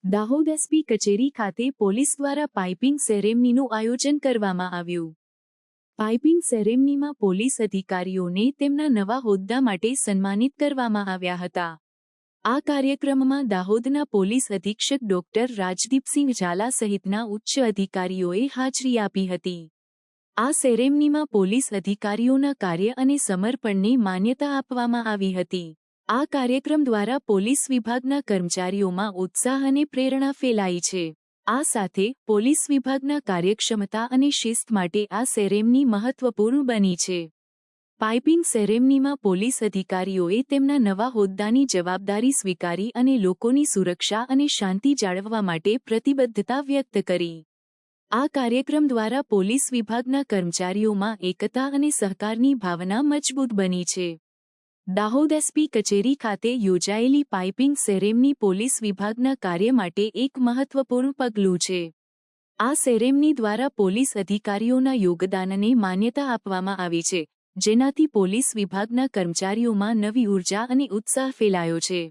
Dahod SP કચેરી ખાતે police દ્વારા પાઇપિંગ સેરેમનીનું આયોજન કરવામાં આવ્યું. પાઇપિંગ સેરેમનીમાં પોલીસ અધિકારીઓને તેમના નવા હોદ્દા માટે સન્માનિત કરવામાં આવ્યા હતા. આ કાર્યક્રમમાં દાહોદના પોલીસ અધિક્ષક ડોક્ટર રાજદીપસિંહ ઝાલા સહિતના ઉચ્ચ અધિકારીઓએ હાજરી આપી હતી. આ સેરેમનીમાં પોલીસ અધિકારીઓના કાર્ય અને સમર્પણને માન્યતા આપવામાં આવી હતી. આ કાર્યક્રમ દ્વારા પોલીસ વિભાગના કર્મચારીઓમાં ઉત્સાહ અને પ્રેરણા ફેલાઈ છે. આ સાથે પોલીસ વિભાગના કાર્યક્ષમતા અને શિસ્ત માટે આ સેરેમની મહત્વપૂર્ણ બની છે. પાઇપિંગ સેરેમનીમાં પોલીસ અધિકારીઓએ તેમના નવા હોદ્દાની જવાબદારી સ્વીકારી અને લોકોની સુરક્ષા અને શાંતિ જાળવવા માટે પ્રતિબદ્ધતા વ્યક્ત કરી. આ કાર્યક્રમ દ્વારા પોલીસ વિભાગના કર્મચારીઓમાં એકતા અને સહકારની ભાવના મજબૂત બની છે. દાહોદ એસપી કચેરી ખાતે યોજાયેલી પાઇપિંગ સેરેમની પોલીસ વિભાગના કાર્ય માટે એક મહત્વપૂર્ણ પગલું છે. આ સેરેમની દ્વારા પોલીસ અધિકારીઓના યોગદાનને માન્યતા આપવામાં આવી છે, જેનાથી પોલીસ વિભાગના કર્મચારીઓમાં નવી ઉર્જા અને ઉત્સાહ ફેલાયો છે.